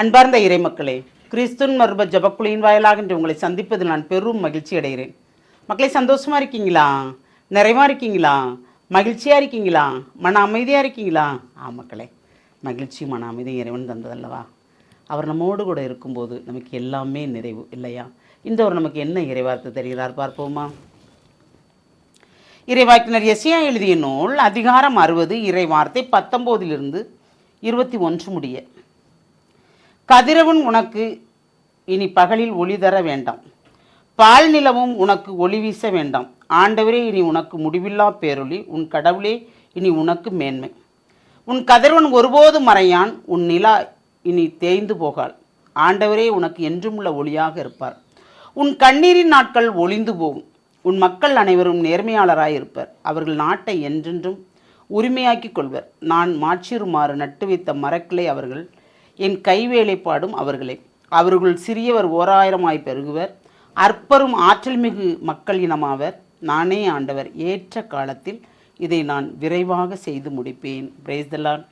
அன்பார்ந்த இறைமக்களே, கிறிஸ்துவின் மர்ம ஜபக்குழியின் வாயிலாக இன்று உங்களை சந்திப்பதில் நான் பெரும் மகிழ்ச்சி அடைகிறேன். மக்களே, சந்தோஷமா இருக்கீங்களா? நிறைவா இருக்கீங்களா? மகிழ்ச்சியா இருக்கீங்களா? மன அமைதியாக இருக்கீங்களா? மக்களே, மகிழ்ச்சி மன அமைதி இறைவன் தந்ததல்லவா? அவர் நம்மோடு கூட இருக்கும்போது நமக்கு எல்லாமே நிறைவு இல்லையா? இந்த ஒரு நமக்கு என்ன இறைவார்த்தை தெரிகிறார் பார்ப்போமா? இறைவாக்கினர் எசையா எழுதிய நூல் அதிகாரம் 60 இறைவார்த்தை 19 21 முடிய. கதிரவன் உனக்கு இனி பகலில் ஒளி தர வேண்டாம், பால் நிலவும் உனக்கு ஒளி வீச வேண்டாம். ஆண்டவரே இனி உனக்கு முடிவில்லா பேரொளி, உன் கடவுளே இனி உனக்கு மேன்மை. உன் கதிரவன் ஒருபோதும் மறையான், உன் நிலா இனி தேய்ந்து போகாள். ஆண்டவரே உனக்கு என்றுமுள்ள ஒளியாக இருப்பார். உன் கண்ணீரின் நாட்கள் ஒளிந்து போகும். உன் மக்கள் அனைவரும் நேர்மையாளராய் இருப்பர். அவர்கள் நாட்டை என்றென்றும் உரிமையாக்கிக் கொள்வர். நான் மாற்றிருமாறு நட்டு வைத்த மரக்கிளை அவர்கள், என் கைவேலைப்பாடும் அவர்களே. அவர்கள் சிறியவர் 1000 பெருகுவர், அற்பரும் ஆற்றல் மிகு மக்கள் இனமாவர். நானே ஆண்டவர், ஏற்ற காலத்தில் இதை நான் விரைவாக செய்து முடிப்பேன். Praise the Lord.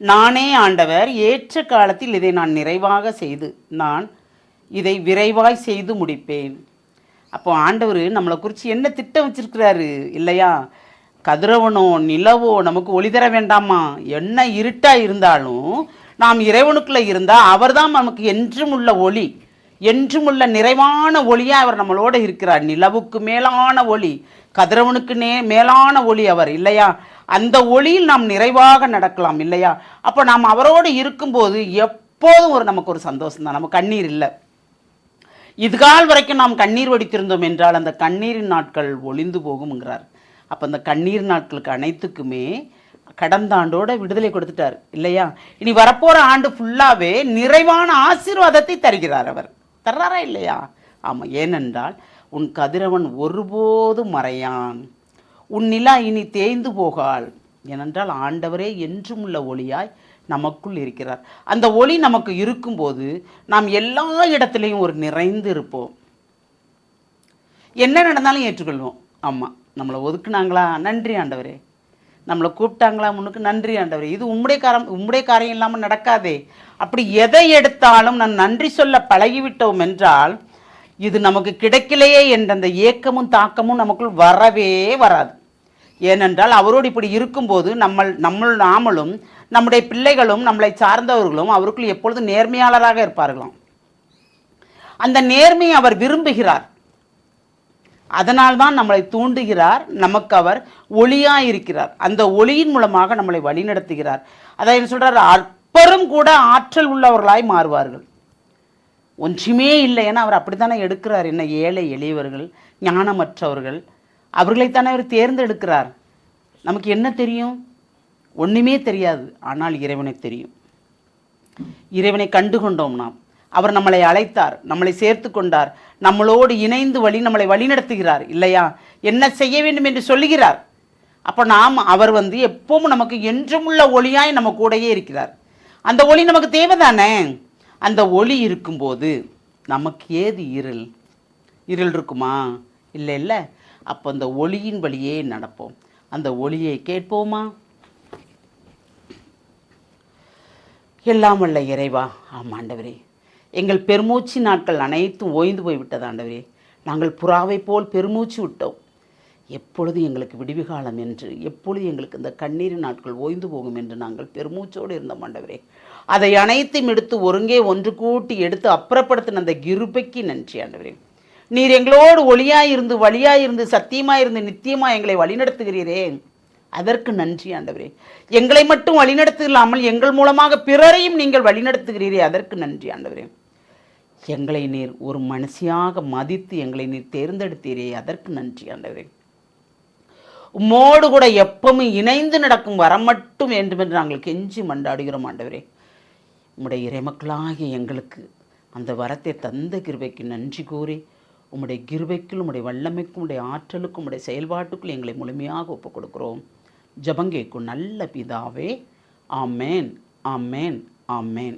நானே ஆண்டவர், ஏற்ற காலத்தில் இதை நான் நிறைவாக செய்து இதை விரைவாய் செய்து முடிப்பேன். அப்போ ஆண்டவர் நம்மளை குறித்து என்ன திட்டம் வச்சிருக்கிறாரு இல்லையா? கதிரவனோ நிலவோ நமக்கு ஒளி தர வேண்டாமா? என்ன இருட்டாக இருந்தாலும் நாம் இறைவனுக்குள்ளே இருந்தால் அவர் தான் நமக்கு என்றும் உள்ள ஒளி, என்றும் உள்ள நிறைவான ஒளியாக அவர் நம்மளோடு இருக்கிறார். நிலவுக்கு மேலான ஒளி, கதிரவனுக்கு மேலான ஒளி அவர் இல்லையா? அந்த ஒளியில் நாம் நிறைவாக நடக்கலாம் இல்லையா? அப்போ நாம் அவரோடு இருக்கும்போது எப்போதும் நமக்கு ஒரு சந்தோஷம் தான். நம்ம கண்ணீர் இல்லை. இதுகால் வரைக்கும் நாம் கண்ணீர் வடித்திருந்தோம் என்றால் அந்த கண்ணீரின் நாட்கள் ஒளிந்து போகும்ங்கிறார். அப்போ அந்த கண்ணீர் நாட்களுக்கு அனைத்துக்குமே கடந்த ஆண்டோட விடுதலை கொடுத்துட்டார் இல்லையா? இனி வரப்போகிற ஆண்டு ஃபுல்லாகவே நிறைவான ஆசீர்வாதத்தை தருகிறார். அவர் தர்றாரா இல்லையா? ஆமாம். ஏனென்றால் உன் கதிரவன் ஒருபோதும் மறையான், உன் நிலா இனி தேய்ந்து போகாள். ஏனென்றால் ஆண்டவரே என்றும் உள்ள ஒளியாய் நமக்குள் இருக்கிறார். அந்த ஒளி நமக்கு இருக்கும்போது நாம் எல்லா இடத்துலையும் ஒரு நிறைந்து இருப்போம். என்ன நடந்தாலும் ஏற்றுக்கொள்வோம். ஆமாம், நம்மளை ஒதுக்குனாங்களா, நன்றி ஆண்டவரே. நம்மளை கூப்பிட்டாங்களா, முன்னுக்கு நன்றி ஆண்டவரே. இது உம்முடைய காரியம் இல்லாமல் நடக்காதே. அப்படி எதை எடுத்தாலும் நான் நன்றி சொல்ல பழகிவிட்டோம் என்றால் இது நமக்கு கிடைக்கலையே என்ற அந்த ஏக்கமும் தாக்கமும் நமக்குள் வரவே வராது. ஏனென்றால் அவரோடு இப்படி இருக்கும்போது நாமளும் நம்முடைய பிள்ளைகளும் நம்மளை சார்ந்தவர்களும் அவருக்குள் எப்பொழுதும் நேர்மையாளராக இருப்பார்களாம். அந்த நேர்மையை அவர் விரும்புகிறார். அதனால்தான் நம்மளை தூண்டுகிறார். நமக்கு அவர் ஒளியாக இருக்கிறார். அந்த ஒளியின் மூலமாக நம்மளை வழிநடத்துகிறார். அதை என்ன சொல்கிறார்? அற்பரும் கூட ஆற்றல் உள்ளவர்களாய் மாறுவார்கள். ஒன்றுமே இல்லை, ஏன்னா அவர் அப்படித்தானே எடுக்கிறார். என்ன ஏழை எளியவர்கள், ஞானமற்றவர்கள், அவர்களைத்தானே அவர் தேர்ந்தெடுக்கிறார். நமக்கு என்ன தெரியும்? ஒன்றுமே தெரியாது. ஆனால் இறைவனை தெரியும். இறைவனை கண்டு கொண்டோம் நாம். அவர் நம்மளை அழைத்தார், நம்மளை சேர்த்து கொண்டார், நம்மளோடு இணைந்து நம்மளை வழிநடத்துகிறார் இல்லையா? என்ன செய்ய வேண்டும் என்று சொல்லுகிறார். அப்போ அவர் எப்பவும் நமக்கு என்றும் உள்ள ஒளியாய் நம்ம கூடயே இருக்கிறார். அந்த ஒளி நமக்கு தேவைதானே? அந்த ஒளி இருக்கும்போது நமக்கு ஏது இருள்? இருள் இருக்குமா? இல்லை. அப்போ அந்த ஒளியின் வழியே நடப்போம். அந்த ஒளியை கேட்போமா? எல்லாம் வல்ல இறைவா, ஆண்டவரே, எங்கள் பெருமூச்சு நாட்கள் அனைத்தும் ஓய்ந்து போய்விட்டது ஆண்டவரே. நாங்கள் புறாவை போல் பெருமூச்சு விட்டோம். எப்பொழுது எங்களுக்கு விடிவு காலம் என்று, எப்பொழுது எங்களுக்கு இந்த கண்ணீரின் நாட்கள் ஓய்ந்து போகும் என்று நாங்கள் பெருமூச்சோடு இருந்தோம் ஆண்டவரே. அதை அனைத்தையும் எடுத்து ஒன்று கூட்டி எடுத்து அப்புறப்படுத்தின அந்த கிருபைக்கு நன்றி ஆண்டவரே. நீர் எங்களோடு ஒளியாயிருந்து, வழியாயிருந்து, சத்தியமாயிருந்து, நித்தியமாக எங்களை வழிநடத்துகிறீரே, அதற்கு நன்றி ஆண்டவரே. எங்களை மட்டும் வழிநடத்து இல்லாமல் எங்கள் மூலமாக பிறரையும் நீங்கள் வழிநடத்துகிறீரே, அதற்கு நன்றி ஆண்டவரே. எங்களை நீர் ஒரு மனுஷியாக மதித்து எங்களை நீர் தேர்ந்தெடுத்தீரே, அதற்கு நன்றி ஆண்டவரே. உம்மோடு கூட எப்பவும் இணைந்து நடக்கும் வரம் மட்டும் வேண்டும் என்று நாங்கள் கெஞ்சி மண்டாடுகிறோம் ஆண்டவரே. உம்முடைய இறைமக்களாகிய எங்களுக்கு அந்த வரத்தை தந்த கிருபைக்கு நன்றி கூறி, உம்முடைய கிருபைக்குள், உம்முடைய வல்லமைக்கும், உம்முடைய ஆற்றலுக்கும், உம்முடைய செயல்பாட்டுக்குள் எங்களை முழுமையாக ஒப்புக் கொடுக்கிறோம். ஜெபம் கேட்கும் நல்ல பிதாவே. ஆமேன், ஆமேன், ஆமேன்.